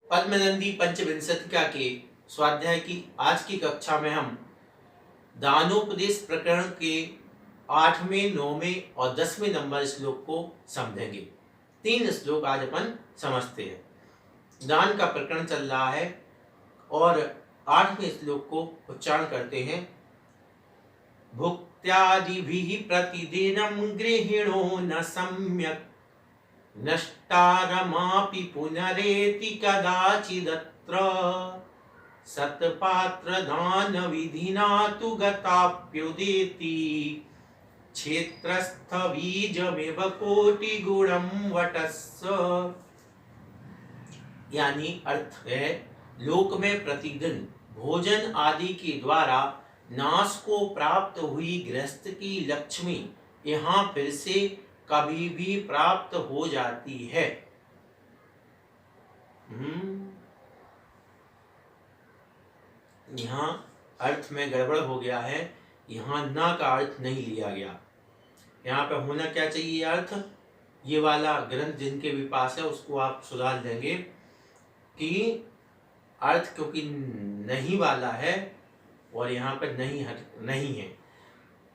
पद्मनंदी पंचविंशतिका के स्वाध्याय की आज की कक्षा में हम दानोपदेश प्रकरण के 8वें, 9वें और 10वें नंबर श्लोक को समझेंगे। 3 श्लोक आज अपन समझते हैं। दान का प्रकरण चल रहा है और 8वें श्लोक को उच्चारण करते हैं। भुक्त्यादिभिः प्रतिदिनं गृहिणो न सम्यक् नष्टारमापि पुनरेति कदाचिदत्र सत्पात्रदान विधिना तु गताप्युदेति क्षेत्रस्थबीजमिव कोटिगुणं वटस्य। यानी अर्थ है, लोक में प्रतिदिन भोजन आदि के द्वारा नाश को प्राप्त हुई गृहस्थ की लक्ष्मी यहाँ फिर से कभी भी प्राप्त हो जाती है। यहाँ अर्थ में गड़बड़ हो गया है। यहाँ ना का अर्थ नहीं लिया गया। यहाँ पे होना क्या चाहिए अर्थ, ये वाला ग्रंथ जिनके भी पास है उसको आप सुधार देंगे कि अर्थ क्योंकि नहीं वाला है और यहाँ पे नहीं है।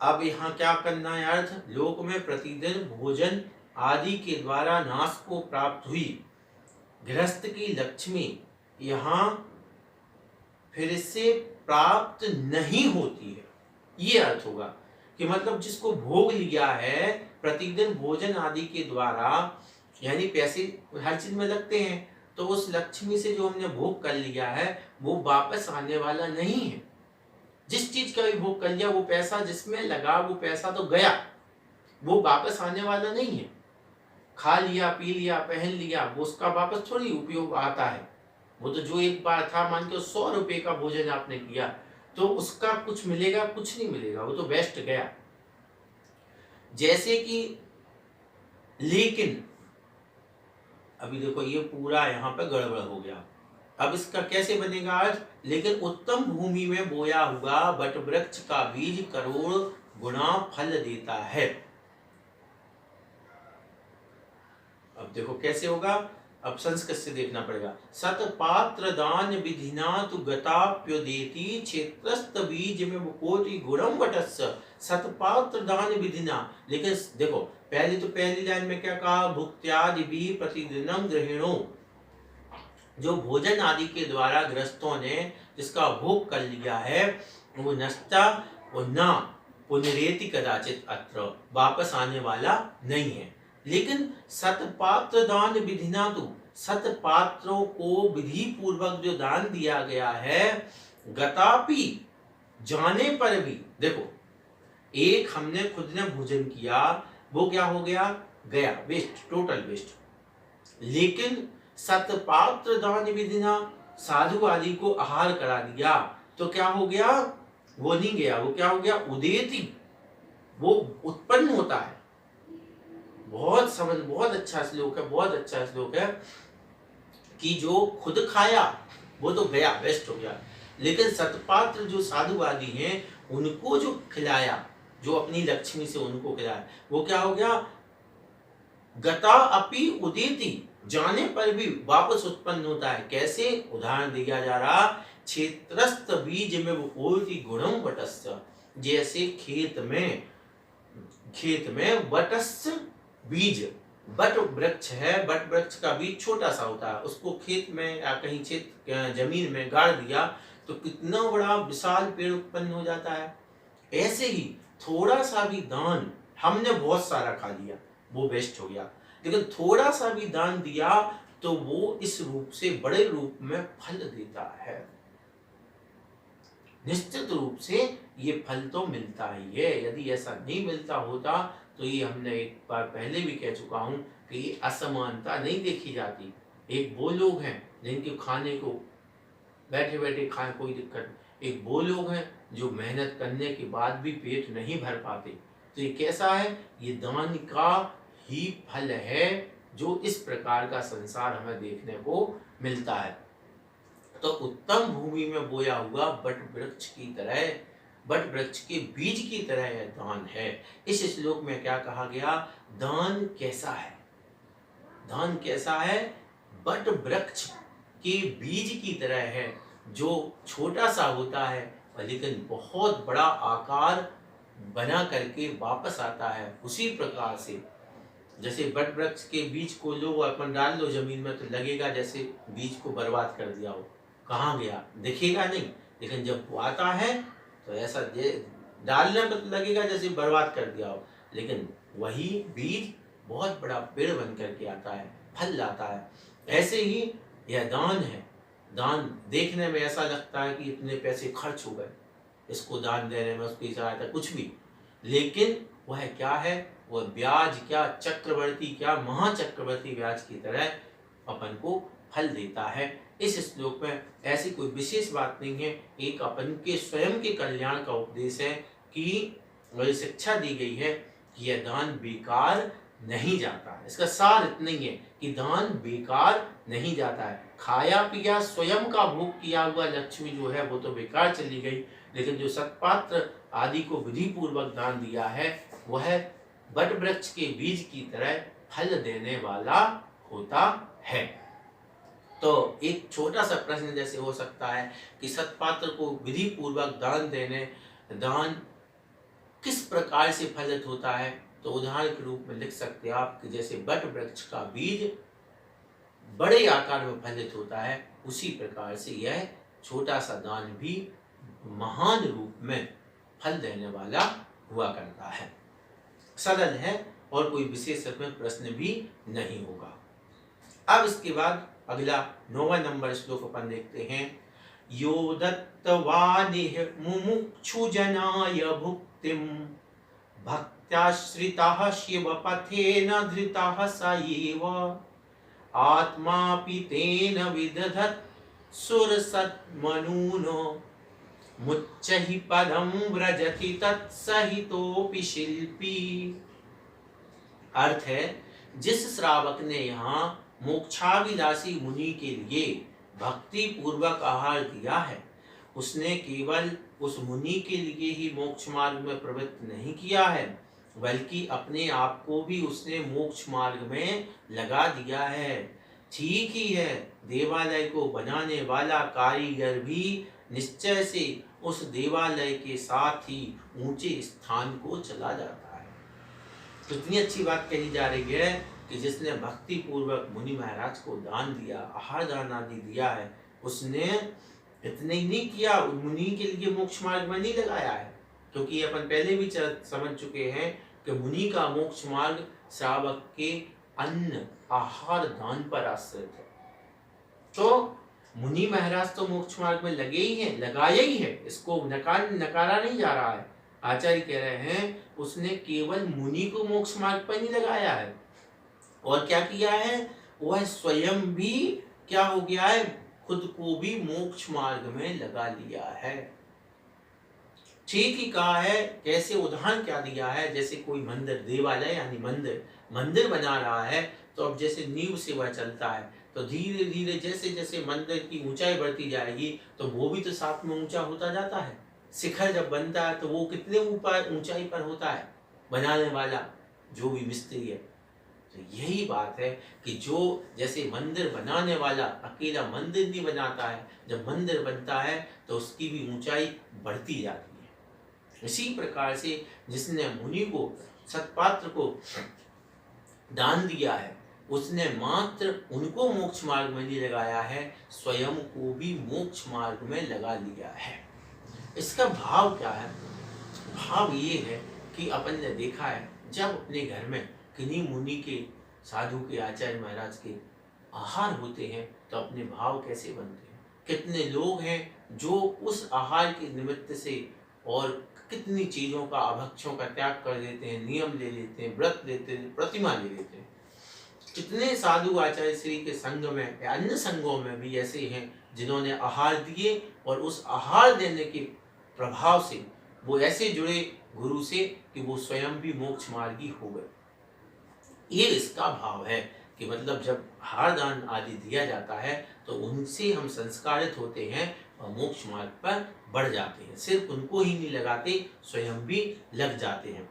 अब यहाँ क्या करना है अर्थ, लोक में प्रतिदिन भोजन आदि के द्वारा नाश को प्राप्त हुई गृहस्थ की लक्ष्मी यहाँ फिर से प्राप्त नहीं होती है। ये अर्थ होगा कि मतलब जिसको भोग लिया है प्रतिदिन भोजन आदि के द्वारा, यानी पैसे हर चीज में लगते हैं, तो उस लक्ष्मी से जो हमने भोग कर लिया है वो वापस आने वाला नहीं है। जिस चीज का भी भोग कर लिया वो पैसा जिसमें लगा वो पैसा तो गया, वो वापस आने वाला नहीं है। खा लिया, पी लिया, पहन लिया, वो उसका वापस थोड़ी उपयोग आता है। वो तो जो एक बार था, मान के 100 रुपए का भोजन आपने किया तो उसका कुछ मिलेगा, कुछ नहीं मिलेगा, वो तो वेस्ट गया। जैसे कि लेकिन अभी देखो ये पूरा यहाँ पे गड़बड़ हो गया। अब इसका कैसे बनेगा अर्थ, लेकिन उत्तम भूमि में बोया हुआ बट वृक्ष का बीज करोड़ गुना फल देता है। अब देखो कैसे होगा, अब संस्कृत से देखना पड़ेगा। सतपात्र दान विधिना तु गताप्युदेति क्षेत्रस्थ बीज में कोटि गुणम वटस्य। सतपात्र दान विधिना, लेकिन देखो पहली लाइन में क्या कहा, भुक्त्यादि भी प्रतिदिनम गृहिणो, जो भोजन आदि के द्वारा ग्रस्तों ने जिसका भोग कर लिया है वो नष्टा और ना पुनरेति कदाचित अत्र, वापस आने वाला नहीं है। लेकिन सतपात्र दान विधिना तु, सतपात्रों को विधि पूर्वक जो दान दिया गया है, गतापि जाने पर भी, देखो एक हमने खुद ने भोजन किया वो क्या हो गया, गया, वेस्ट, टोटल वेस्ट। लेकिन सतपात्र दान विधिना, साधु आदि को आहार करा दिया तो क्या हो गया, वो नहीं गया, वो क्या हो गया, उदेति, वो उत्पन्न होता है। बहुत अच्छा श्लोक है, बहुत अच्छा श्लोक है कि जो खुद खाया वो तो गया, वेस्ट हो गया, लेकिन सतपात्र जो साधु आदि हैं उनको जो खिलाया, जो अपनी लक्ष्मी से उनको खिलाया, वो क्या हो गया, गता अपि उदेति, जाने पर भी वापस उत्पन्न होता है। कैसे, उदाहरण दिया जा रहा, क्षेत्रस्थ बीज में कोटि गुणम वटस्य, जैसे खेत में वटस्य बीज, बट वृक्ष है, बट वृक्ष का बीज छोटा सा होता है, उसको खेत में या कहीं जमीन में गाड़ दिया तो कितना बड़ा विशाल पेड़ उत्पन्न हो जाता है। ऐसे ही थोड़ा सा भी दान, हमने बहुत सारा खा लिया वो वेस्ट हो गया, लेकिन थोड़ा सा भी दान दिया तो वो इस रूप से बड़े रूप में फल देता है। निश्चित रूप से ये फल तो मिलता ही है। यदि ऐसा नहीं मिलता होता तो ये हमने एक बार पहले भी कह चुका हूं कि ये असमानता नहीं देखी जाती। एक वो लोग हैं जिनके खाने को बैठे बैठे खाए कोई दिक्कत, एक वो लोग हैं जो मेहनत करने के बाद भी पेट नहीं भर पाते। तो ये कैसा है, ये दान का ही फल है जो इस प्रकार का संसार हमें देखने को मिलता है। तो उत्तम भूमि में बोया हुआ बट वृक्ष की तरह, बट वृक्ष के बीज की तरह यह दान है। इस श्लोक में क्या कहा गया, दान कैसा है, दान कैसा है, बट वृक्ष कि बीज की तरह है, जो छोटा सा होता है और लेकिन बहुत बड़ा आकार बना करके वापस आता है। उसी प्रकार से जैसे बट वृक्ष के बीज को लो अपन डाल लो जमीन में, तो लगेगा जैसे बीज को बर्बाद कर दिया हो, कहाँ गया दिखेगा नहीं, लेकिन जब वो आता है तो ऐसा डालने पर तो लगेगा जैसे बर्बाद कर दिया हो, लेकिन वही बीज बहुत बड़ा पेड़ बन करके आता है, फल लाता है। ऐसे ही यह दान है। दान देखने में ऐसा लगता है कि इतने पैसे खर्च हो गए इसको दान देने में, उसकी सहायता कुछ भी, लेकिन वह क्या है, वह ब्याज क्या, चक्रवर्ती क्या, महाचक्रवर्ती ब्याज की तरह अपन को फल देता है। इस श्लोक में ऐसी कोई विशेष बात नहीं है, एक अपन के स्वयं के कल्याण का उपदेश है कि वही शिक्षा दी गई है कि यह दान बेकार नहीं जाता। इसका सार इतना ही है कि दान बेकार नहीं जाता है। खाया पिया स्वयं का भोग किया हुआ लक्ष्मी जो है वो तो बेकार चली गई, लेकिन जो सत्पात्र आदि को विधि पूर्वक दान दिया है वह बट वृक्ष के बीज की तरह फल देने वाला होता है। तो एक छोटा सा प्रश्न जैसे हो सकता है कि सत्पात्र को विधि पूर्वक दान किस प्रकार से फलित होता है, तो उदाहरण के रूप में लिख सकते हैं आप कि जैसे बट वृक्ष का बीज बड़े आकार में फलित होता है, उसी प्रकार से यह छोटा सा दान भी महान रूप में फल देने वाला हुआ करता है। सरल है और कोई विशेष में प्रश्न भी नहीं होगा। अब इसके बाद अगला 9वां नंबर श्लोक अपन देखते हैं। यो दत्तवानिह मुमुक्षु जनाय भुक्तिम भक्त्याश्रिताः शिवपथेन धृताः स एव आत्मापि तेन विदधत् सुरसत्मनूनो मुच्चहि पदं व्रजति तत्सहितोऽपि शिल्पी। अर्थ है, जिस श्रावक ने यहाँ मोक्षाभिलाषी मुनि के लिए भक्ति पूर्वक आहार दिया है, उसने केवल उस मुनि के लिए ही मोक्ष मार्ग में प्रवृत्त नहीं किया है, बल्कि अपने आप को भी उसने मोक्ष मार्ग में लगा दिया है। ठीक ही है, देवालय को बनाने वाला कारीगर भी निश्चय से उस देवालय के साथ ही ऊंचे स्थान को चला जाता है। तो इतनी अच्छी बात कही जा रही है कि जिसने भक्ति पूर्वक मुनि महाराज को दान दिया, आहार दान आदि दिया है, उसने इतने ही नहीं किया, मुनि के लिए मोक्ष मार्ग में नहीं लगाया है, क्योंकि अपन पहले भी समझ चुके हैं कि मुनि का मोक्ष मार्ग श्रावक के अन्न आहार दान पर आश्रित है। तो मुनि महाराज तो मोक्ष मार्ग में लगे ही हैं, लगाया ही है, इसको नकारा नहीं जा रहा है। आचार्य कह रहे हैं उसने केवल मुनि को मोक्ष मार्ग पर नहीं लगाया है, और क्या किया है, वह स्वयं भी क्या हो गया है, खुद को भी मोक्ष मार्ग में लगा लिया है। ठीक ही कहा है। कैसे, उदाहरण क्या दिया है, जैसे कोई मंदिर, देवालय यानी मंदिर बना रहा है, तो अब जैसे नींव से वह चलता है, तो धीरे धीरे जैसे जैसे मंदिर की ऊंचाई बढ़ती जाएगी तो वो भी तो साथ में ऊंचा होता जाता है। शिखर जब बनता है तो वो कितने ऊपर ऊंचाई पर होता है, बनाने वाला जो भी मिस्त्री है। तो यही बात है कि जो जैसे मंदिर बनाने वाला अकेला मंदिर नहीं बनाता है, जब मंदिर बनता है तो उसकी भी ऊंचाई बढ़ती जाती है। इसी प्रकार से जिसने मुनि को, सत्पात्र को दान दिया है, उसने मात्र उनको मोक्ष मार्ग में नहीं लगाया है, स्वयं को भी मोक्ष मार्ग में लगा लिया है। इसका भाव क्या है? भाव ये है कि अपन ने देखा है जब अपने घर में किन्हीं मुनि के, साधु के, आचार्य महाराज के आहार होते हैं तो अपने भाव कैसे बनते हैं। कितने लोग हैं जो उस आहार के निमित्त से और कितनी चीज़ों का, अभक्षों का त्याग कर देते हैं, नियम ले लेते हैं, व्रत लेते हैं, प्रतिमा ले लेते हैं। कितने साधु आचार्य श्री के संग में या अन्य संगों में भी ऐसे हैं जिन्होंने आहार दिए और उस आहार देने के प्रभाव से वो ऐसे जुड़े गुरु से कि वो स्वयं भी मोक्ष मार्गी हो गए। ये इसका भाव है कि मतलब जब आहार दान आदि दिया जाता है तो उनसे हम संस्कारित होते हैं और मोक्ष मार्ग पर बढ़ जाते हैं। सिर्फ उनको ही नहीं लगाते, स्वयं भी लग जाते हैं।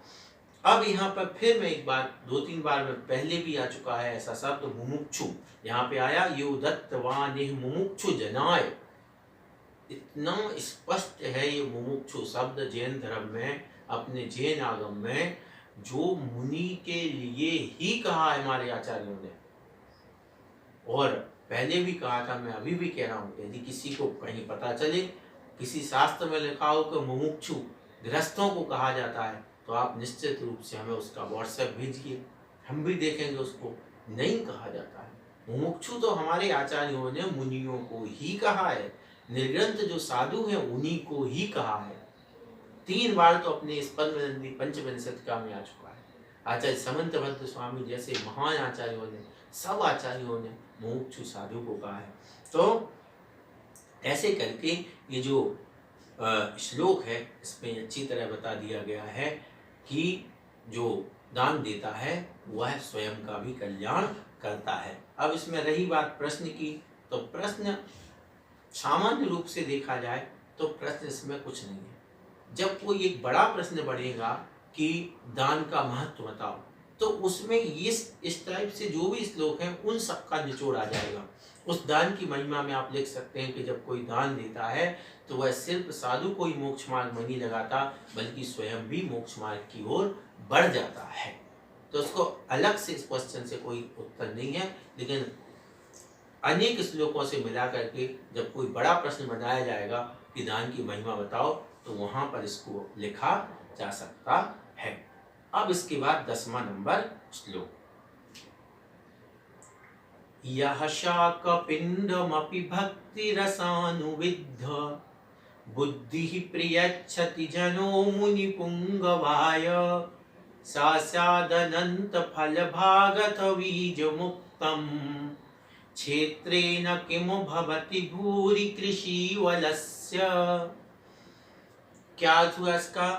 अब यहाँ पर फिर मैं एक बार 2-3 बार में पहले भी आ चुका है ऐसा शब्द मुमुक्षु, यहाँ पे आया यो दत्तवानिह मुमुक्षु जनाय। इतना स्पष्ट है ये मुमुक्षु शब्द जैन धर्म में, अपने जैन आगम में, जो मुनि के लिए ही कहा है हमारे आचार्यों ने। और पहले भी कहा था, मैं अभी भी कह रहा हूँ, यदि किसी को कहीं पता चले किसी शास्त्र में लिखा हो कि मुमुक्षु गृहस्थों को कहा जाता है, तो आप निश्चित रूप से हमें उसका व्हाट्सएप भेजिए, हम भी देखेंगे उसको। नहीं कहा जाता है मुमुक्षु, तो हमारे आचार्यों ने मुनियों को ही कहा है, निर्ग्रंथ जो साधु हैं उन्हीं को ही कहा है। 3 बार तो अपने स्पंदनंदी पंचविंशतिका में आ चुका है। आचार्य समंत भद्र स्वामी जैसे महान आचार्यों ने, सब आचार्यों ने मुमुक्षु साधु को कहा है। तो ऐसे करके ये जो श्लोक है इसमें अच्छी तरह बता दिया गया है कि जो दान देता है वह स्वयं का भी कल्याण करता है। अब इसमें रही बात प्रश्न की, तो प्रश्न सामान्य रूप से देखा जाए तो प्रश्न इसमें कुछ नहीं है। जब कोई एक बड़ा प्रश्न बढ़ेगा कि दान का महत्व बताओ, तो उसमें इस टाइप से जो भी श्लोक हैं उन सबका निचोड़ आ जाएगा। उस दान की महिमा में आप लिख सकते हैं कि जब कोई दान देता है तो वह सिर्फ साधु को ही मोक्ष मार्ग में नहीं लगाता, बल्कि स्वयं भी मोक्ष मार्ग की ओर बढ़ जाता है। तो उसको अलग से इस क्वेश्चन से कोई उत्तर नहीं है, लेकिन अनेक श्लोकों से मिला करके जब कोई बड़ा प्रश्न बनाया जाएगा कि दान की महिमा बताओ, तो वहां पर इसको लिखा जा सकता है। अब इसके बाद 10वां नंबर श्लोक, यह शाकपिंडमपि भक्ति रसानुविद्ध बुद्धि प्रियच्छति जनो मुनि पुंगवाय सा स्यादनंत फल भागत बीज मुक्तम क्षेत्रेण किम भवति भूरि कृषि वलस्य। क्या हुआ इसका?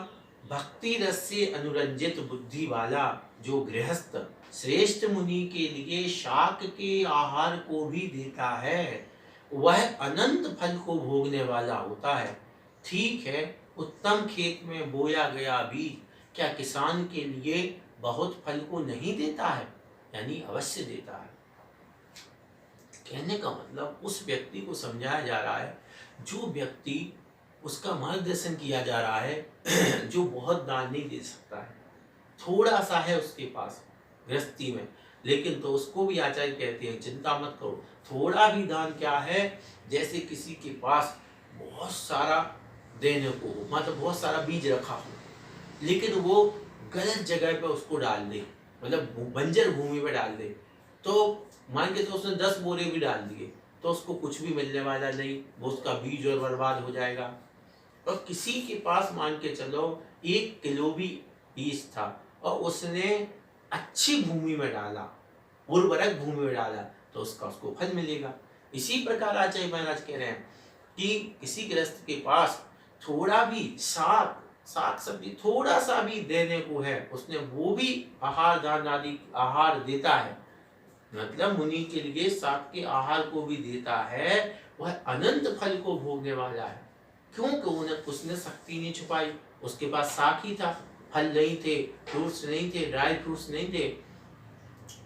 भक्ति रस से अनुरंजित बुद्धि वाला जो गृहस्थ श्रेष्ठ मुनि के लिए शाक के आहार को भी देता है, वह अनंत फल को भोगने वाला होता है। ठीक है, उत्तम खेत में बोया गया बीज क्या किसान के लिए बहुत फल को नहीं देता है? यानी अवश्य देता है। कहने का मतलब उस व्यक्ति को समझाया जा रहा है, जो व्यक्ति उसका मार्गदर्शन किया जा रहा है जो बहुत दान नहीं दे सकता है, थोड़ा सा है उसके पास गृहस्थी में, लेकिन तो उसको भी आचार्य कहते हैं चिंता मत करो, थोड़ा भी दान क्या है, जैसे किसी के पास बहुत सारा देने को हो, मतलब बहुत सारा बीज रखा हो, लेकिन वो गलत जगह पे उसको डाल दे, मतलब बंजर भूमि पे डाल दे, तो मान के तो उसने 10 बोरे भी डाल दिए तो उसको कुछ भी मिलने वाला नहीं, वो उसका बीज और बर्बाद हो जाएगा। और किसी के पास मान के चलो 1 किलो भी बीज था और उसने अच्छी भूमि में डाला, उर्वरक भूमि में डाला, तो उसको फल मिलेगा। इसी प्रकार आचार्य महाराज कह रहे हैं कि किसी गृहस्थ के पास थोड़ा भी साग सब्जी थोड़ा सा भी देने को है, उसने वो भी आहार दान आदि आहार देता है, मतलब मुनि के लिए साग के आहार को भी देता है, वह अनंत फल को भोगने वाला है। क्योंकि उसने शक्ति नहीं छुपाई, उसके पास साग ही था, फल नहीं थे, फ्रूट्स नहीं थे, ड्राई फ्रूट्स नहीं थे,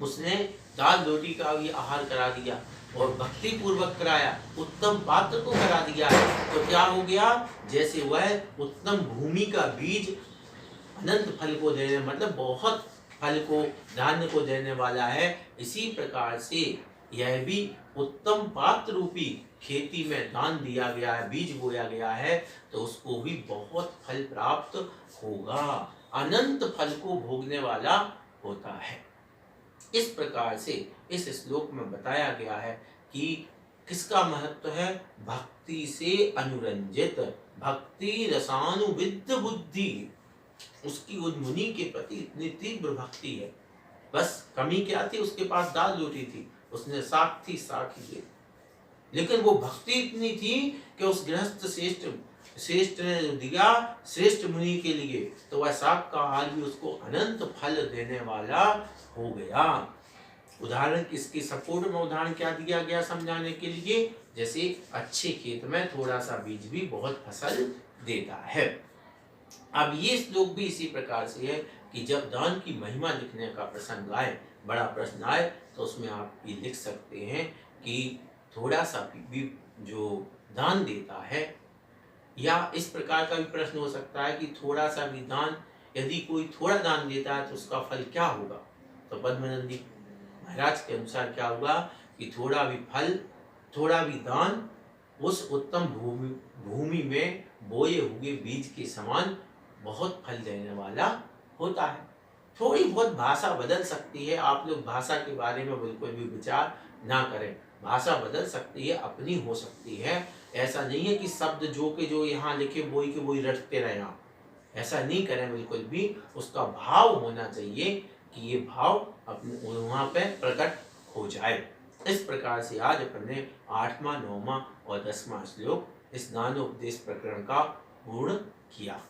उसने दाल रोटी का भी आहार करा दिया और भक्ति पूर्वक कराया, उत्तम पात्र को करा दिया है, तो क्या हो गया? जैसे वह उत्तम भूमि का बीज अनंत फल को देने, मतलब बहुत फल को धान्य को देने वाला है, इसी प्रकार से यह भी उत्तम पात्र रूपी खेती में दान दिया गया है, बीज बोया गया है, तो उसको भी बहुत फल प्राप्त होगा, अनंत फल को भोगने वाला होता है। इस प्रकार से इस श्लोक में बताया गया है कि किसका महत्व है? भक्ति से अनुरंजित, भक्ति रसानुविद्ध बुद्धि, उसकी उस मुनि के प्रति इतनी तीव्र भक्ति है। बस कमी क्या थी? उसके पास दाल रोटी थी, उसने साग ही दी, लेकिन वो भक्ति इतनी थी कि उस गृहस्थ श्रेष्ठ ने दिया श्रेष्ठ मुनि के लिए, तो वह साग का आहार भी उसको अनंत फल देने वाला हो गया। उदाहरण किसके सपोर्ट में उदाहरण क्या दिया गया समझाने के लिए? जैसे अच्छे खेत में थोड़ा सा बीज भी बहुत फसल देता है। अब ये श्लोक भी इसी प्रकार से है कि जब दान की महिमा लिखने का प्रसंग आए, बड़ा प्रश्न आए, तो उसमें आप ये लिख सकते हैं कि थोड़ा सा भी जो दान देता है, या इस प्रकार का भी प्रश्न हो सकता है कि थोड़ा सा भी दान, यदि कोई थोड़ा दान देता है तो उसका फल क्या होगा। तो पद्मनंदी महाराज के अनुसार क्या होगा कि थोड़ा भी फल, थोड़ा भी दान उस उत्तम भूमि भूमि में बोए हुए बीज के समान बहुत फल देने वाला होता है। थोड़ी बहुत भाषा बदल सकती है, आप लोग भाषा के बारे में बिल्कुल भी विचार ना करें। भाषा बदल सकती है, अपनी हो सकती है। ऐसा नहीं है कि शब्द जो के जो यहाँ लिखे वही के वही रटते रहे आप, ऐसा नहीं करें बिल्कुल भी। उसका भाव होना चाहिए कि ये भाव अपने वहाँ पे प्रकट हो जाए। इस प्रकार से आज अपन ने 8वां, 9वां और 10वां श्लोक इस ज्ञानोपदेश प्रकरण का पूर्ण किया।